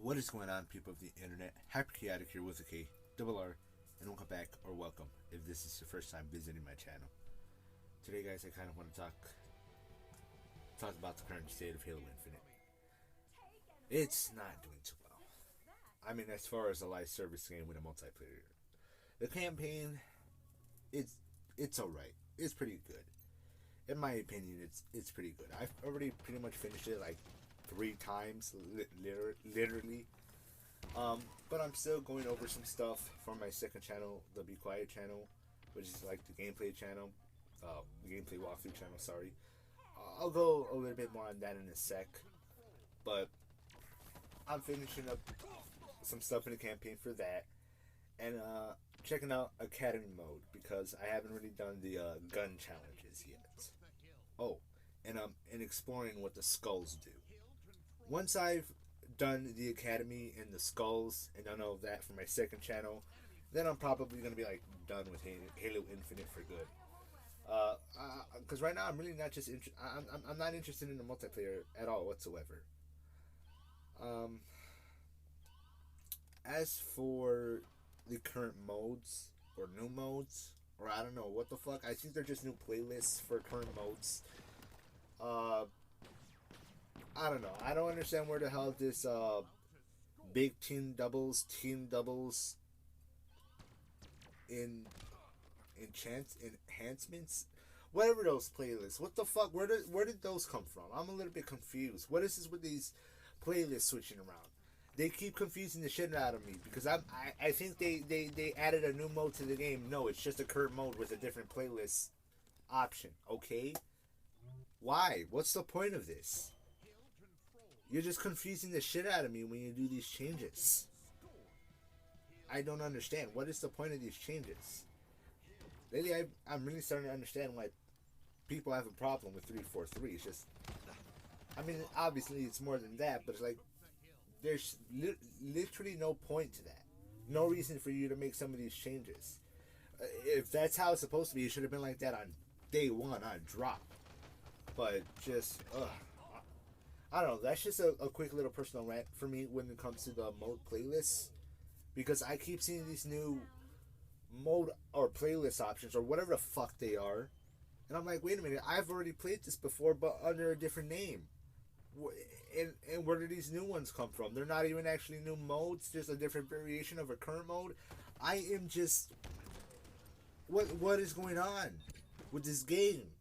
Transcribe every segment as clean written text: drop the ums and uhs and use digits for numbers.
What is going on, people of the internet? Hyper Chaotic here with a K, double R, and welcome back or welcome if this is your first time visiting my channel. Today, guys, I kind of want to talk about the current state of Halo Infinite. It's not doing too well. I mean, as far as a live service game with a multiplayer, the campaign, it's alright. It's pretty good. In my opinion, it's pretty good. I've already pretty much finished it like 3 times, literally. But I'm still going over some stuff from my second channel, the Be Quiet channel, which is like the gameplay channel, the gameplay walkthrough channel. Sorry, I'll go a little bit more on that in a sec. But I'm finishing up some stuff in the campaign for that, and checking out Academy mode because I haven't really done the gun challenges yet. Oh, and exploring what the skulls do. Once I've done the Academy and the skulls and done all of that for my second channel, then I'm probably gonna be like done with Halo Infinite for good. Because right now I'm really not just I'm not interested in the multiplayer at all whatsoever. As for the current modes or new modes, or I don't know what the fuck, I think they're just new playlists for current modes. I don't know. I don't understand where the hell this big team doubles in enhancements, whatever those playlists. What the fuck? Where did those come from? I'm a little bit confused. What is this with these playlists switching around? They keep confusing the shit out of me because I think they added a new mode to the game. No, it's just a current mode with a different playlist option. Okay, why? What's the point of this? You're just confusing the shit out of me when you do these changes. I don't understand. What is the point of these changes? Lately, I'm really starting to understand why people have a problem with 343. It's just, I mean, obviously it's more than that, but it's like, there's literally no point to that. No reason for you to make some of these changes. If that's how it's supposed to be, it should have been like that on day one, on drop. But just, I don't know. That's just a quick little personal rant for me when it comes to the mode playlists, because I keep seeing these new mode or playlist options or whatever the fuck they are, and I'm like, wait a minute, I've already played this before, but under a different name. And where do these new ones come from? They're not even actually new modes, just a different variation of a current mode. I am just, what is going on with this game?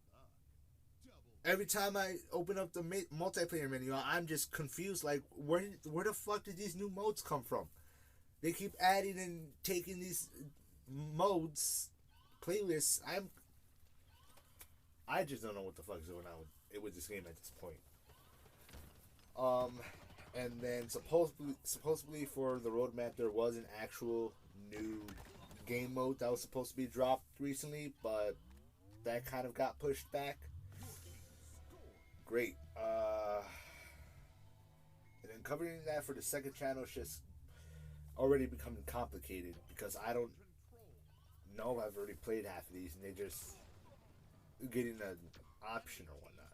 Every time I open up the multiplayer menu, I'm just confused. Like, where the fuck did these new modes come from? They keep adding and taking these modes, playlists. I just don't know what the fuck is going on with this game at this point. And then supposedly for the roadmap, there was an actual new game mode that was supposed to be dropped recently, but that kind of got pushed back. Great. And then covering that for the second channel is just already becoming complicated because I don't know. I've already played half of these and they just getting an option or whatnot.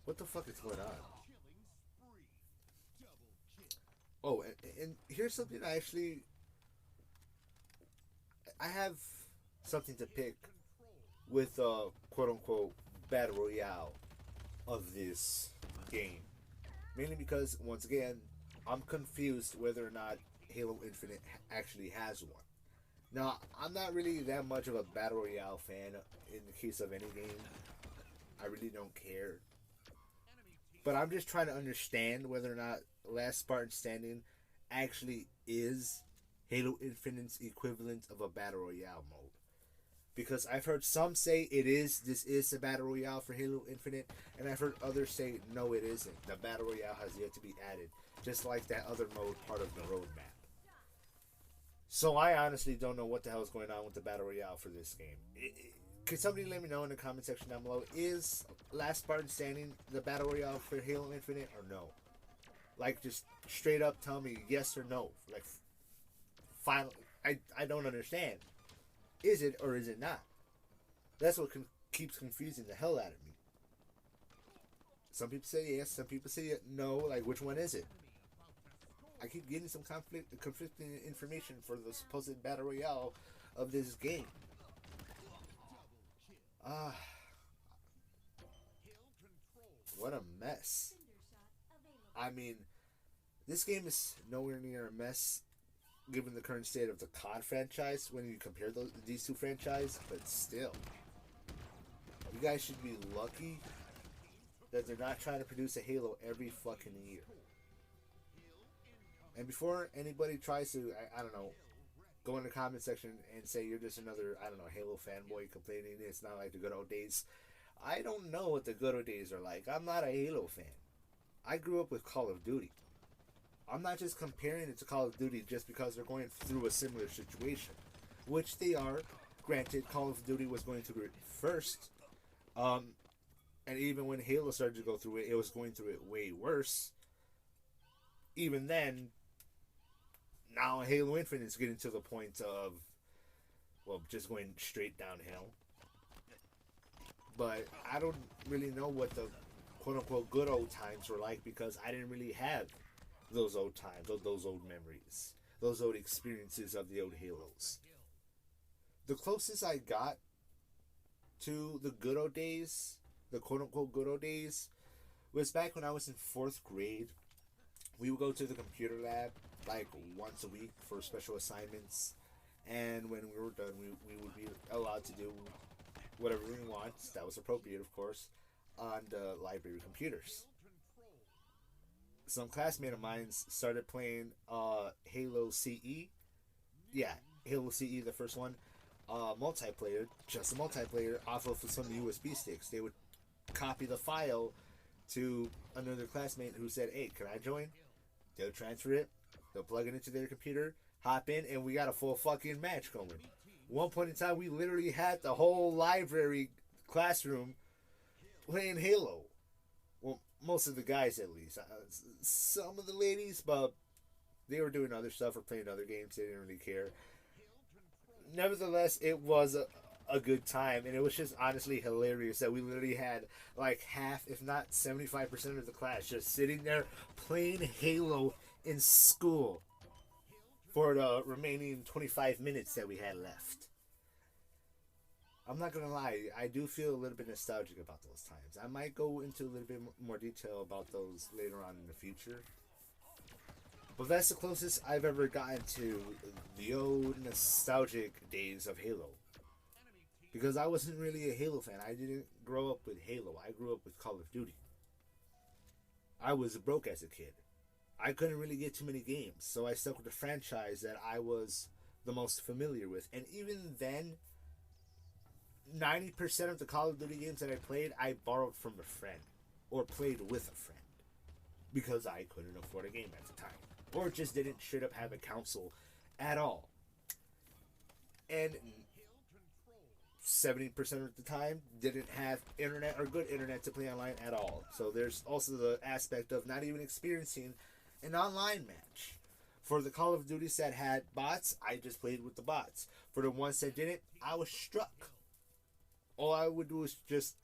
What the fuck is going on? Oh, and here's something I have something to pick with quote unquote battle royale of this game, mainly because once again I'm confused whether or not Halo Infinite actually has one. Now, I'm not really that much of a battle royale fan in the case of any game. I really don't care, but I'm just trying to understand whether or not Last Spartan Standing actually is Halo Infinite's equivalent of a battle royale mode. Because I've heard some say this is a battle royale for Halo Infinite, and I've heard others say no, it isn't. The battle royale has yet to be added, just like that other mode part of the roadmap. So I honestly don't know what the hell is going on with the battle royale for this game. Could somebody let me know in the comment section down below? Is Last Spartan Standing the battle royale for Halo Infinite or no? Like, just straight up tell me yes or no. Like, finally, I don't understand. Is it or is it not? That's what keeps confusing the hell out of me. Some people say yes, some people say no. Like, which one is it? I keep getting some conflicting information for the supposed battle royale of this game. Ah, what a mess. I mean, this game is nowhere near a mess given the current state of the COD franchise when you compare these two franchises, but still. You guys should be lucky that they're not trying to produce a Halo every fucking year. And before anybody tries to, I don't know, go in the comment section and say you're just another, I don't know, Halo fanboy complaining it's not like the good old days. I don't know what the good old days are like. I'm not a Halo fan. I grew up with Call of Duty. I'm not just comparing it to Call of Duty just because they're going through a similar situation, which they are. Granted, Call of Duty was going through it first. And even when Halo started to go through it, it was going through it way worse. Even then, now Halo Infinite is getting to the point of, well, just going straight downhill. But I don't really know what the quote-unquote good old times were like because I didn't really have those old times, those old memories, those old experiences of the old Halos. The closest I got to the good old days, the quote-unquote good old days, was back when I was in 4th grade. We would go to the computer lab like once a week for special assignments, and when we were done, we would be allowed to do whatever we want, that was appropriate of course, on the library computers. Some classmate of mine started playing Halo CE. Yeah, Halo CE, the first one. Multiplayer, just a multiplayer off of some USB sticks. They would copy the file to another classmate who said, hey, can I join? They'll transfer it, they'll plug it into their computer, hop in, and we got a full fucking match going. One point in time, we literally had the whole library classroom playing Halo. Well, most of the guys at least. Some of the ladies, but they were doing other stuff or playing other games. They didn't really care. Nevertheless, it was a good time, and it was just honestly hilarious that we literally had like half, if not 75% of the class just sitting there playing Halo in school for the remaining 25 minutes that we had left. I'm not gonna lie, I do feel a little bit nostalgic about those times. I might go into a little bit more detail about those later on in the future. But that's the closest I've ever gotten to the old nostalgic days of Halo. Because I wasn't really a Halo fan. I didn't grow up with Halo. I grew up with Call of Duty. I was broke as a kid. I couldn't really get too many games, so I stuck with the franchise that I was the most familiar with. And even then, 90% of the Call of Duty games that I played, I borrowed from a friend. Or played with a friend. Because I couldn't afford a game at the time. Or just didn't straight up have a console at all. And 70% of the time didn't have internet or good internet to play online at all. So there's also the aspect of not even experiencing an online match. For the Call of Duties that had bots, I just played with the bots. For the ones that didn't, I was struck. All I would do was just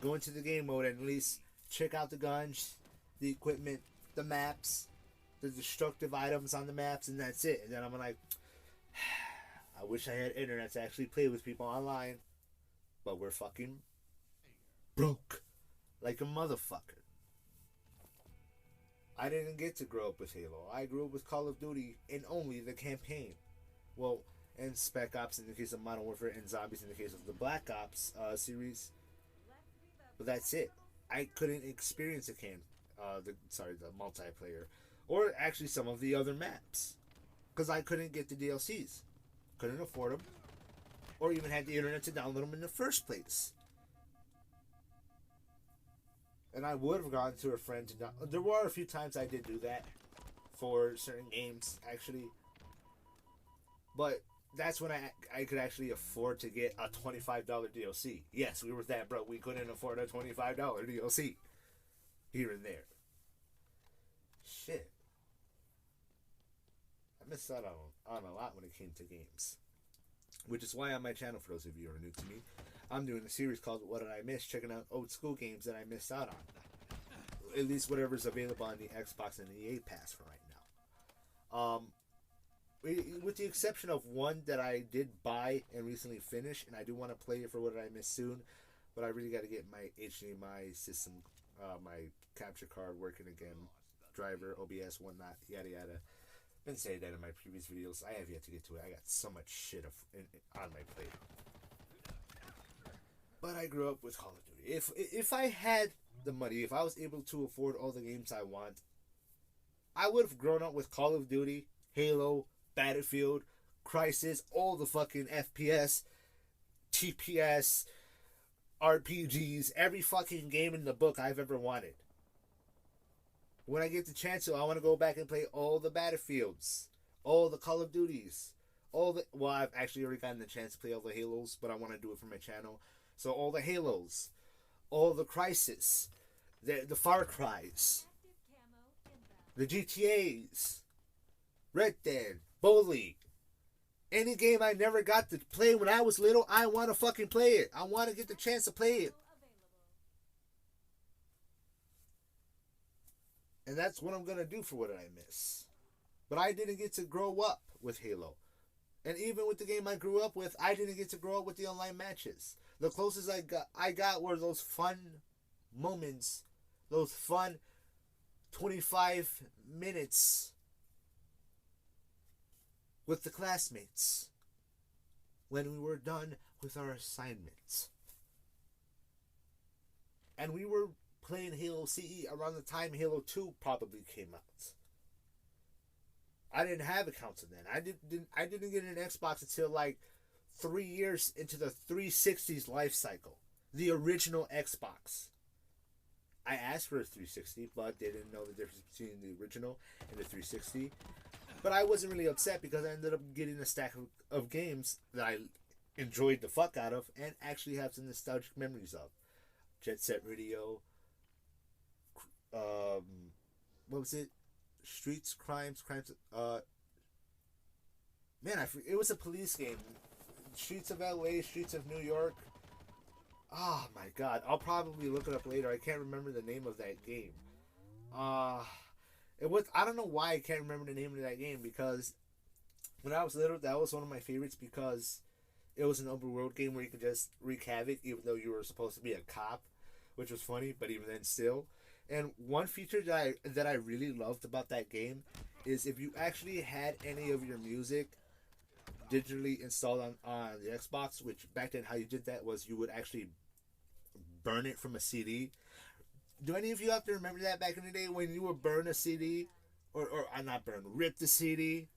go into the game mode and at least check out the guns, the equipment, the maps, the destructive items on the maps, and that's it. And then I'm like, I wish I had internet to actually play with people online. But we're fucking broke. Like a motherfucker. I didn't get to grow up with Halo. I grew up with Call of Duty and only the campaign. Well, and Spec Ops in the case of Modern Warfare, and Zombies in the case of the Black Ops series. But that's it. I couldn't experience the multiplayer. Or actually some of the other maps. Because I couldn't get the DLCs. Couldn't afford them. Or even had the internet to download them in the first place. And I would have gone to a friend to download. There were a few times I did do that. For certain games, actually. But that's when I could actually afford to get a $25 DLC. Yes, we were that broke. We couldn't afford a $25 DLC. Here and there. Shit. I missed out on a lot when it came to games. Which is why on my channel, for those of you who are new to me, I'm doing a series called What Did I Miss? Checking out old school games that I missed out on. At least whatever's available on the Xbox and the EA Pass for right now. Um, with the exception of one that I did buy and recently finished, and I do want to play it for What Did I Miss soon, but I really got to get my HDMI system, my capture card working again, driver, OBS, whatnot, yada yada. Been saying that in my previous videos. I have yet to get to it. I got so much shit on my plate. But I grew up with Call of Duty. If I had the money, if I was able to afford all the games I want, I would have grown up with Call of Duty, Halo, Battlefield, Crisis, all the fucking FPS, TPS, RPGs, every fucking game in the book I've ever wanted. When I get the chance to, I want to go back and play all the Battlefields, all the Call of Duties, well, I've actually already gotten the chance to play all the Halos, but I want to do it for my channel. So all the Halos, all the Crisis, the Far Cries, the GTAs, Red Dead, Bully. Any game I never got to play when I was little, I want to fucking play it. I want to get the chance to play it. And that's what I'm going to do for What Did I Miss. But I didn't get to grow up with Halo. And even with the game I grew up with, I didn't get to grow up with the online matches. The closest I got were those fun moments, those fun 25 minutes with the classmates when we were done with our assignments. And we were playing Halo CE around the time Halo 2 probably came out. I didn't have accounts then. I didn't get an Xbox until like 3 years into the 360's life cycle. The original Xbox. I asked for a 360, but they didn't know the difference between the original and the 360. But I wasn't really upset because I ended up getting a stack of games that I enjoyed the fuck out of and actually have some nostalgic memories of. Jet Set Radio. What was it? Streets, Crimes. It was a police game. Streets of LA, Streets of New York. Oh my god, I'll probably look it up later. I can't remember the name of that game. It was, I don't know why I can't remember the name of that game, because when I was little, that was one of my favorites because it was an open world game where you could just wreak havoc even though you were supposed to be a cop, which was funny, but even then still. And one feature that I really loved about that game is if you actually had any of your music digitally installed on the Xbox, which back then how you did that was you would actually burn it from a CD. Do any of you out there remember that back in the day when you would burn a CD, or not burn, rip the CD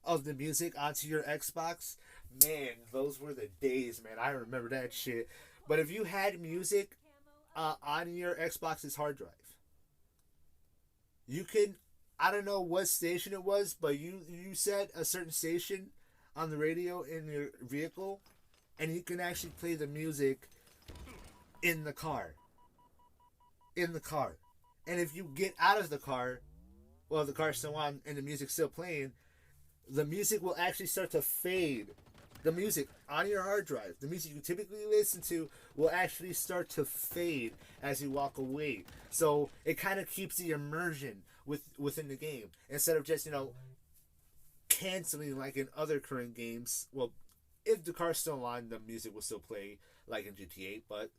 of the music onto your Xbox? Man, those were the days, man. I remember that shit. But if you had music on your Xbox's hard drive, you can, I don't know what station it was, but you set a certain station on the radio in your vehicle, and you can actually play the music in the car. And if you get out of the car, well, the car's still on and the music's still playing, the music will actually start to fade. The music on your hard drive, the music you typically listen to, will actually start to fade as you walk away. So it kind of keeps the immersion within the game instead of just, canceling like in other current games. Well, if the car's still on, the music will still play like in GTA, but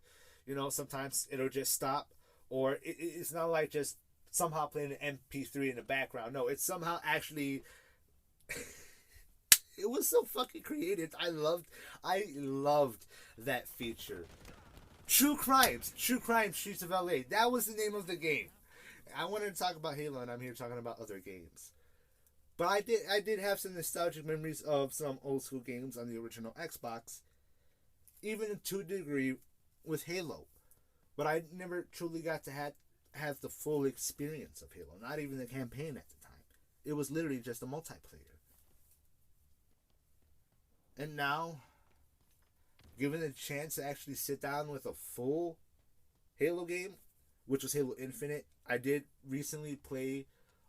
sometimes it'll just stop, or it's not like just somehow playing an MP3 in the background. No, it's somehow actually. It was so fucking creative. I loved that feature. True Crimes, Streets of LA. That was the name of the game. I wanted to talk about Halo, and I'm here talking about other games. But I did have some nostalgic memories of some old school games on the original Xbox, even to a degree with Halo. But I never truly got to have the full experience of Halo, not even the campaign at the time. It was literally just a multiplayer. And now, given the chance to actually sit down with a full Halo game, which was Halo Infinite, I did recently play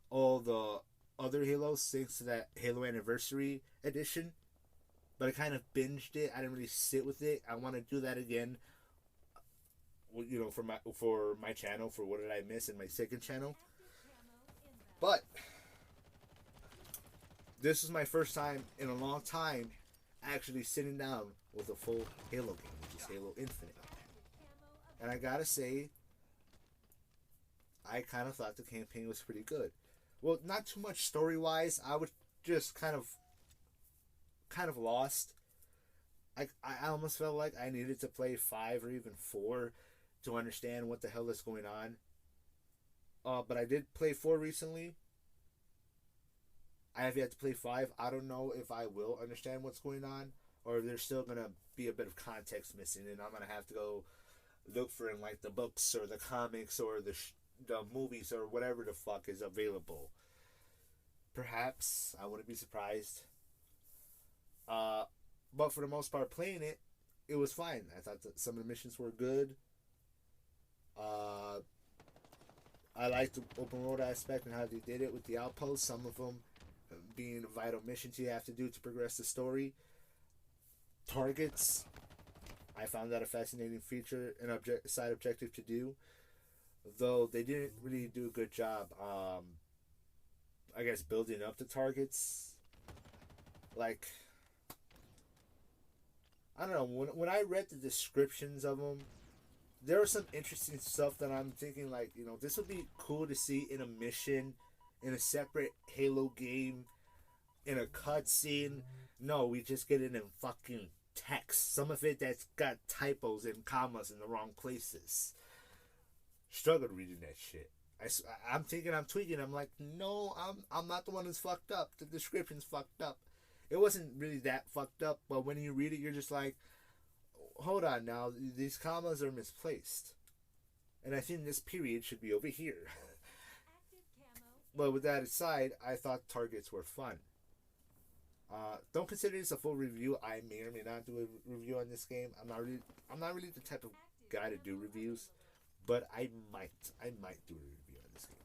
all the other Halos thanks to that Halo Anniversary Edition. But I kind of binged it. I didn't really sit with it. I want to do that again, for my channel, for What Did I Miss, in my second channel. But this is my first time in a long time actually sitting down with a full Halo game, which is Halo Infinite. And I gotta say, I kind of thought the campaign was pretty good. Well, not too much story wise. I was just kind of lost. I almost felt like I needed to play 5 or even 4 to understand what the hell is going on. But I did play 4 recently. I have yet to play 5. I don't know if I will understand what's going on, or if there's still gonna be a bit of context missing, and I'm gonna have to go look for in like the books or the comics or the movies or whatever the fuck is available. Perhaps I wouldn't be surprised. But for the most part, playing it, it was fine. I thought that some of the missions were good. I liked the open world aspect and how they did it with the outposts. Some of them being vital missions you have to do to progress the story. Targets, I found that a fascinating feature and side objective to do. Though they didn't really do a good job, I guess, building up the targets. Like, I don't know, when I read the descriptions of them, there was some interesting stuff that I'm thinking, like, you know, this would be cool to see in a mission, in a separate Halo game, in a cutscene. No, we just get it in fucking text. Some of it that's got typos and commas in the wrong places. Struggled reading that shit. I'm thinking I'm tweaking. I'm like, no, I'm not the one who's fucked up. The description's fucked up. It wasn't really that fucked up, but when you read it, you're just like, hold on now, these commas are misplaced. And I think this period should be over here. But with that aside, I thought targets were fun. Don't consider this a full review. I may or may not do a review on this game. I'm not really the type of guy to do reviews, but I might do a review on this game.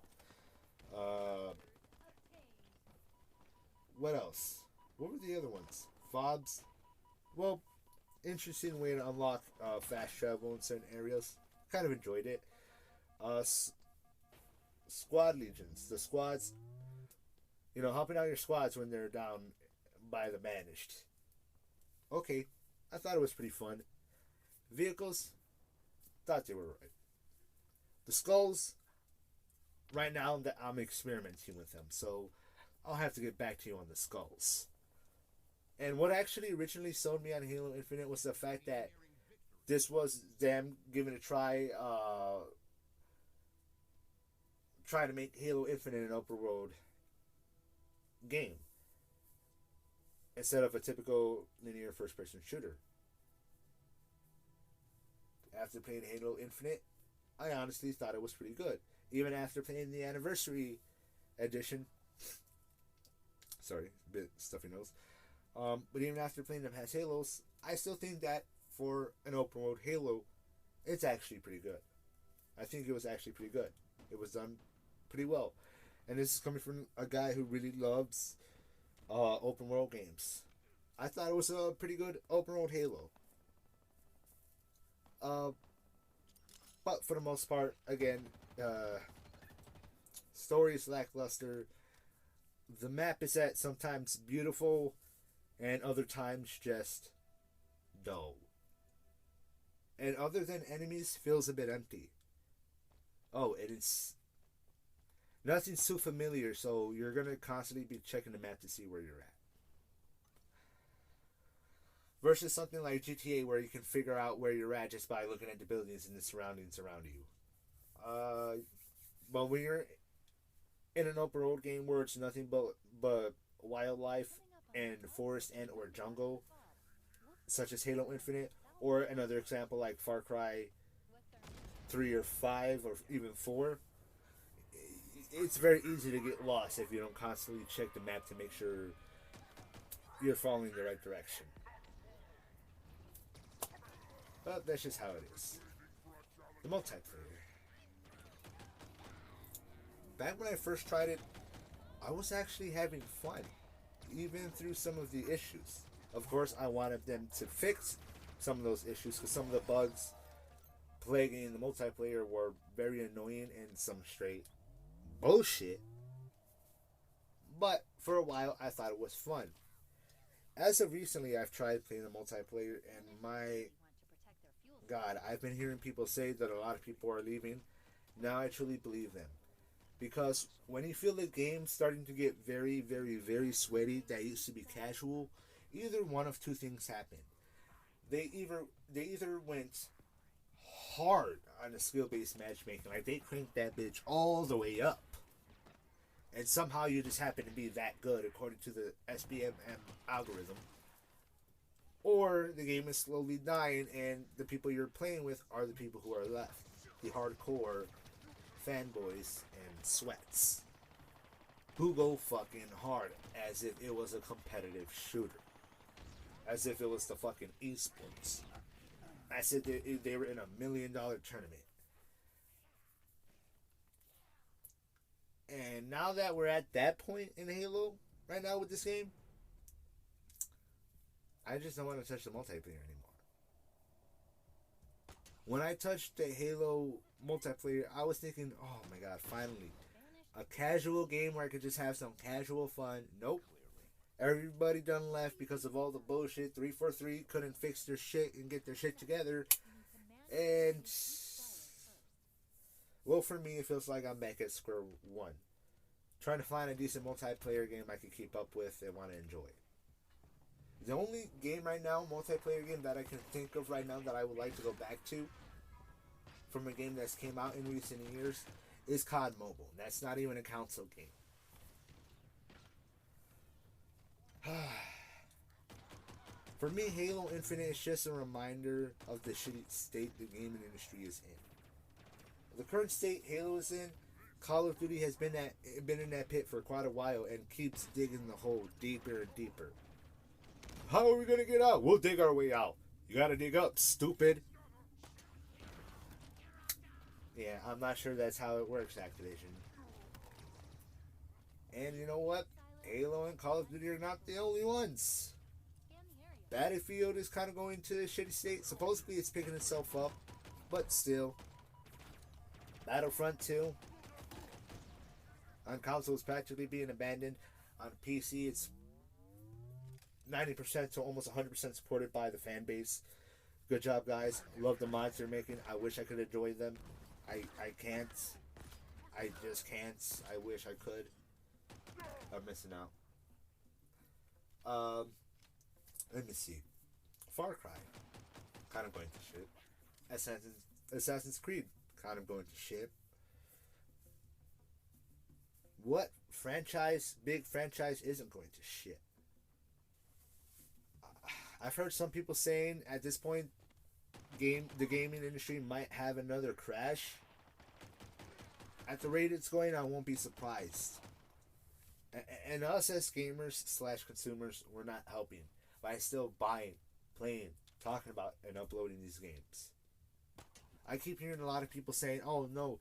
What else? What were the other ones? Fobs? Well, interesting way to unlock fast travel in certain areas. Kind of enjoyed it. Squad legions. The squads, you know, helping out your squads when they're down by the banished. Okay, I thought it was pretty fun. Vehicles, thought they were right. The skulls, right now that I'm experimenting with them, so I'll have to get back to you on the skulls. And what actually originally sold me on Halo Infinite was the fact that this was them giving a try, trying to make Halo Infinite an open world game instead of a typical linear first person shooter. After playing Halo Infinite, I honestly thought it was pretty good. Even after playing the Anniversary Edition, sorry, a bit stuffy nose. But even after playing the past Halos, I still think that for an open world Halo, it's actually pretty good. I think it was actually pretty good. It was done pretty well. And this is coming from a guy who really loves open world games. I thought it was a pretty good open world Halo. But for the most part, again, story is lackluster. The map is at sometimes beautiful and other times just dull. And other than enemies, feels a bit empty. Oh, and it's nothing's too familiar, so you're gonna constantly be checking the map to see where you're at. Versus something like GTA where you can figure out where you're at just by looking at the buildings and the surroundings around you. But when you're in an open world game where it's nothing but wildlife and forest and or jungle, such as Halo Infinite, or another example like Far Cry 3 or 5 or even 4, it's very easy to get lost if you don't constantly check the map to make sure you're following the right direction. But that's just how it is. The multiplayer. Back when I first tried it, I was actually having fun, even through some of the issues. Of course, I wanted them to fix some of those issues because some of the bugs plaguing the multiplayer were very annoying and some straight bullshit. But for a while, I thought it was fun. As of recently, I've tried playing the multiplayer, and my God, I've been hearing people say that a lot of people are leaving. Now I truly believe them. Because when you feel the game starting to get very, very, very sweaty that used to be casual, either one of two things happen. They either went hard on the skill based matchmaking, like they cranked that bitch all the way up. And somehow you just happen to be that good according to the SBMM algorithm. Or the game is slowly dying and the people you're playing with are the people who are left. The hardcore fanboys and sweats. Who go fucking hard as if it was a competitive shooter. As if it was the fucking esports. As if they were in $1 million tournament. And now that we're at that point in Halo, right now with this game, I just don't want to touch the multiplayer anymore. When I touched the Halo multiplayer, I was thinking, oh my god, finally. A casual game where I could just have some casual fun. Nope. Everybody done left because of all the bullshit. 343 couldn't fix their shit and get their shit together. And, well, for me, it feels like I'm back at square one. Trying to find a decent multiplayer game I can keep up with and want to enjoy. The only game right now, multiplayer game that I can think of right now that I would like to go back to from a game that's came out in recent years is COD Mobile. That's not even a console game. For me, Halo Infinite is just a reminder of the shitty state the gaming industry is in. The current state Halo is in, Call of Duty has been in that pit for quite a while and keeps digging the hole deeper and deeper. How are we gonna get out? We'll dig our way out. You gotta dig up, stupid. Yeah, I'm not sure that's how it works, Activision. And you know what? Halo and Call of Duty are not the only ones. Battlefield is kind of going to a shitty state. Supposedly it's picking itself up, but still. Battlefront 2 on console is practically being abandoned. On PC, it's 90% to almost 100% supported by the fan base. Good job, guys. Love the mods they're making. I wish I could enjoy them. I can't. I just can't. I wish I could. I'm missing out. Let me see. Far Cry, kind of going to shit. Assassin's Creed, kind of going to shit. What big franchise isn't going to shit? I've heard some people saying at this point, the gaming industry might have another crash. At the rate it's going, I won't be surprised. And us as gamers / consumers, we're not helping by still buying, playing, talking about, and uploading these games. I keep hearing a lot of people saying, oh no,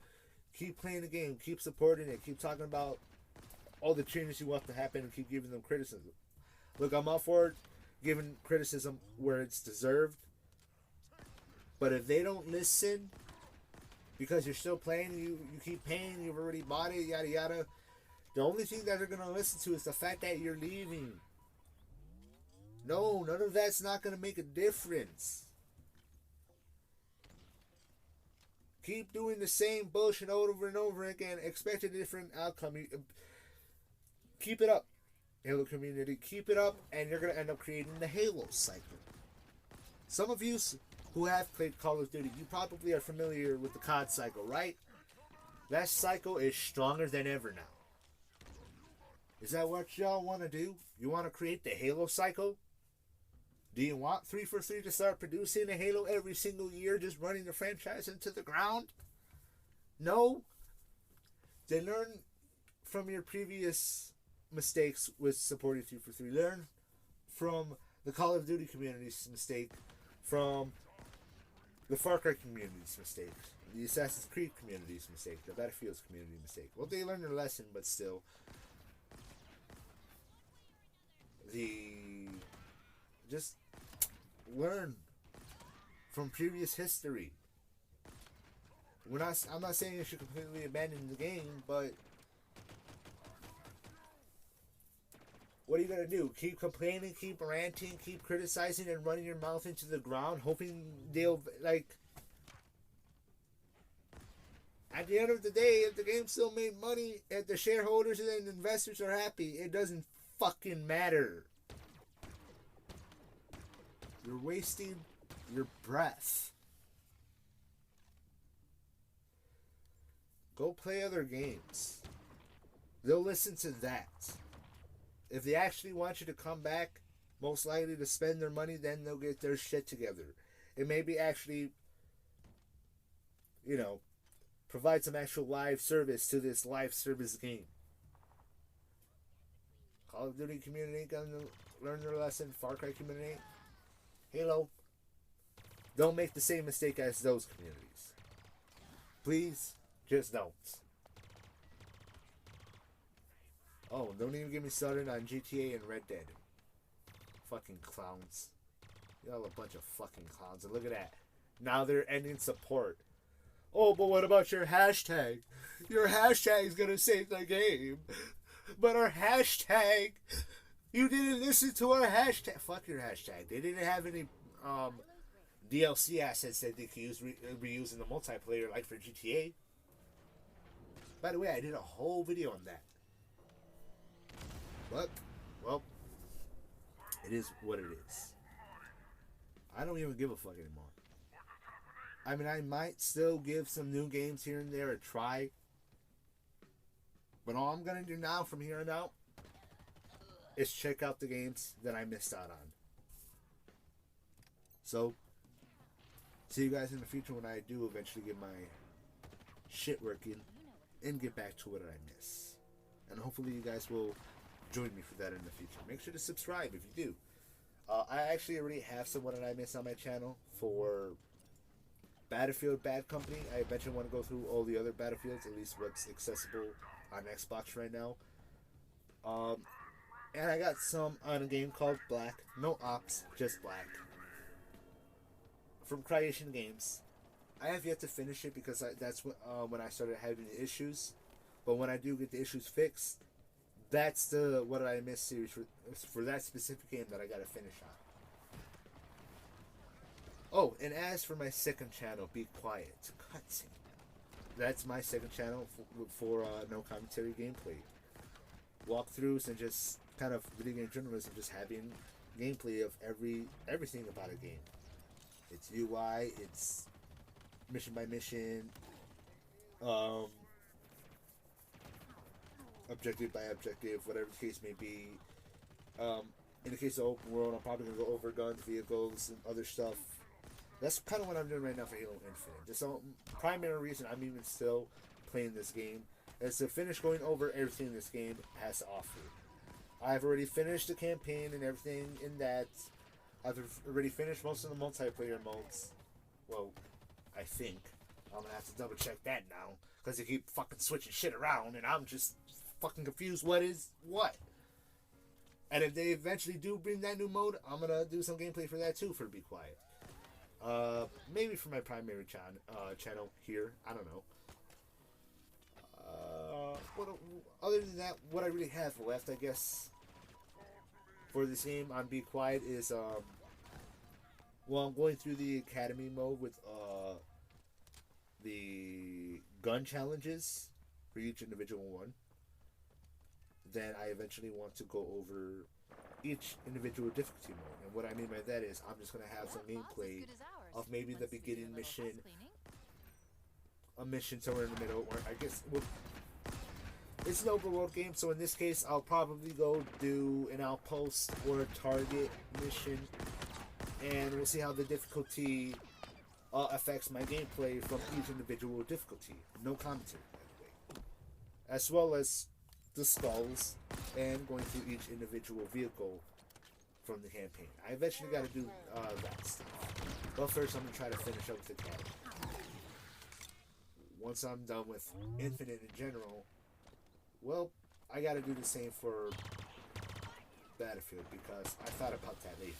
keep playing the game, keep supporting it, keep talking about all the changes you want to happen, and keep giving them criticism. Look, I'm all for giving criticism where it's deserved. But if they don't listen, because you're still playing, you keep paying, you've already bought it, yada yada, the only thing that they're going to listen to is the fact that you're leaving. No, none of that's not going to make a difference. Keep doing the same bullshit over and over again. Expect a different outcome. Keep it up, Halo community. Keep it up, and you're going to end up creating the Halo cycle. Some of you who have played Call of Duty, you probably are familiar with the COD cycle, right? That cycle is stronger than ever now. Is that what y'all want to do? You want to create the Halo cycle? Do you want 343 to start producing a Halo every single year, just running the franchise into the ground? No? Then learn from your previous mistakes with supporting 343. Learn from the Call of Duty community's mistake, from the Far Cry community's mistake, the Assassin's Creed community's mistake, the Battlefield's community mistake. Well, they learned their lesson, but still. Just learn from previous history. I'm not saying you should completely abandon the game, but What are you gonna do? Keep complaining, keep ranting, keep criticizing, and running your mouth into the ground, hoping they'll, like... At the end of the day, if the game still made money, if the shareholders and investors are happy, it doesn't fucking matter. You're wasting your breath. Go play other games. They'll listen to that. If they actually want you to come back, most likely to spend their money, then they'll get their shit together. It may be actually, you know, provide some actual live service to this live service game. Call of Duty community gonna learn their lesson. Far Cry community. Halo. Don't make the same mistake as those communities. Please, just don't. Oh, don't even get me started on GTA and Red Dead. Fucking clowns. Y'all a bunch of fucking clowns. And look at that. Now they're ending support. Oh, but what about your hashtag? Your hashtag's gonna save the game. But our hashtag... You didn't listen to our hashtag. Fuck your hashtag. They didn't have any DLC assets that they could use reuse in the multiplayer like for GTA. By the way, I did a whole video on that. But, well, it is what it is. I don't even give a fuck anymore. I mean, I might still give some new games here and there a try. But all I'm going to do now from here on out is check out the games that I missed out on. So, see you guys in the future when I do eventually get my shit working and get back to what I miss. And hopefully you guys will join me for that in the future. Make sure to subscribe if you do. I actually already have someone that I miss on my channel for Battlefield Bad Company. I eventually want to go through all the other Battlefields, at least what's accessible on Xbox right now. And I got some on a game called Black. No Ops, just Black. From Creation Games. I have yet to finish it because that's when I started having the issues. But when I do get the issues fixed, that's the What Did I Miss series for that specific game that I gotta finish on. Oh, and as for my second channel, Be Quiet, cutscene. That's my second channel for no commentary gameplay. Walkthroughs and just kind of video game journalism, just having gameplay of everything about a game. It's UI, it's mission by mission, objective by objective, whatever the case may be. In the case of open world, I'm probably going to go over guns, vehicles, and other stuff. That's kind of what I'm doing right now for Halo Infinite. The primary reason I'm even still playing this game is to finish going over everything this game has to offer. I've already finished the campaign and everything in that. I've already finished most of the multiplayer modes. Well, I think. I'm going to have to double check that now, because they keep fucking switching shit around, and I'm just fucking confused what is what. And if they eventually do bring that new mode, I'm going to do some gameplay for that too, for Be Quiet. Maybe for my primary channel here. I don't know. Other than that, what I really have left, I guess, for this game on Be Quiet is, well, I'm going through the Academy mode with, the gun challenges for each individual one. Then I eventually want to go over each individual difficulty mode. And what I mean by that is I'm just going to have some gameplay of maybe the beginning mission, a mission somewhere in the middle, or I guess, well, it's an open world game, so in this case I'll probably go do an outpost or a target mission, and we'll see how the difficulty affects my gameplay from each individual difficulty. No commentary, by the way. As well as the skulls and going through each individual vehicle from the campaign. I eventually got to do that stuff. But first I'm going to try to finish up with the Academy. Once I'm done with Infinite in general, well, I got to do the same for Battlefield, because I thought about that later.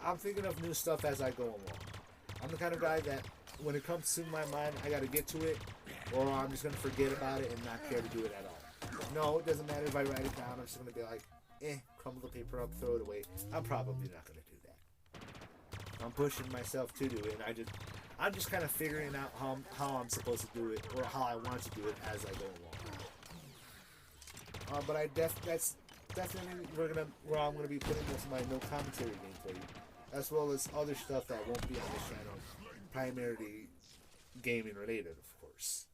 I'm thinking of new stuff as I go along. I'm the kind of guy that when it comes to my mind, I got to get to it, or I'm just going to forget about it and not care to do it at all. No, it doesn't matter if I write it down. I'm just gonna be like, crumble the paper up, throw it away. I'm probably not gonna do that. I'm pushing myself to do it. And I'm just kind of figuring out how I'm supposed to do it, or how I want to do it as I go along. But that's definitely where I'm gonna be putting most of my no commentary gameplay, as well as other stuff that won't be on this channel, primarily gaming related, of course.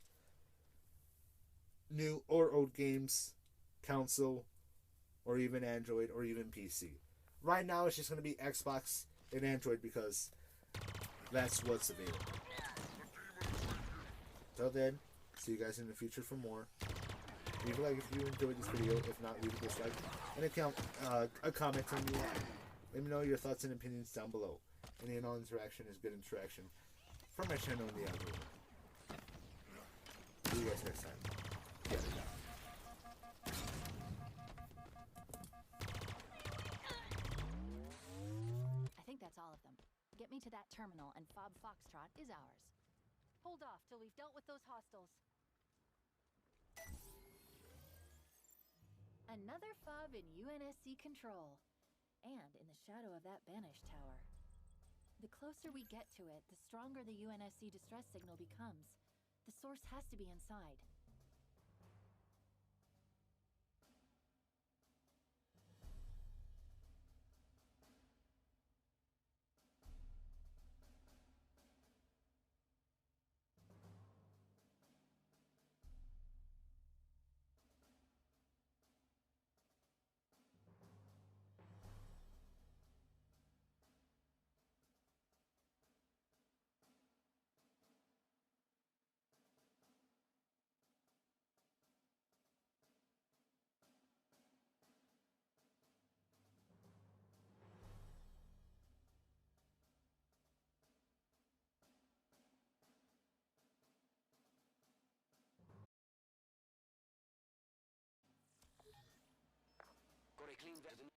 New or old games, console, or even Android, or even PC. Right now, it's just gonna be Xbox and Android because that's what's available. Till then, see you guys in the future for more. Leave a like if you enjoyed this video. If not, leave a dislike and a comment on me. Let me know your thoughts and opinions down below. Any and all interaction is good interaction for my channel and the algorithm. See you guys next time. Yeah. I think that's all of them. Get me to that terminal and Fob Foxtrot is ours. Hold off till we've dealt with those hostiles. Another fob in UNSC control. And in the shadow of that banished tower. The closer we get to it, the stronger the UNSC distress signal becomes. The source has to be inside. Got a clean version.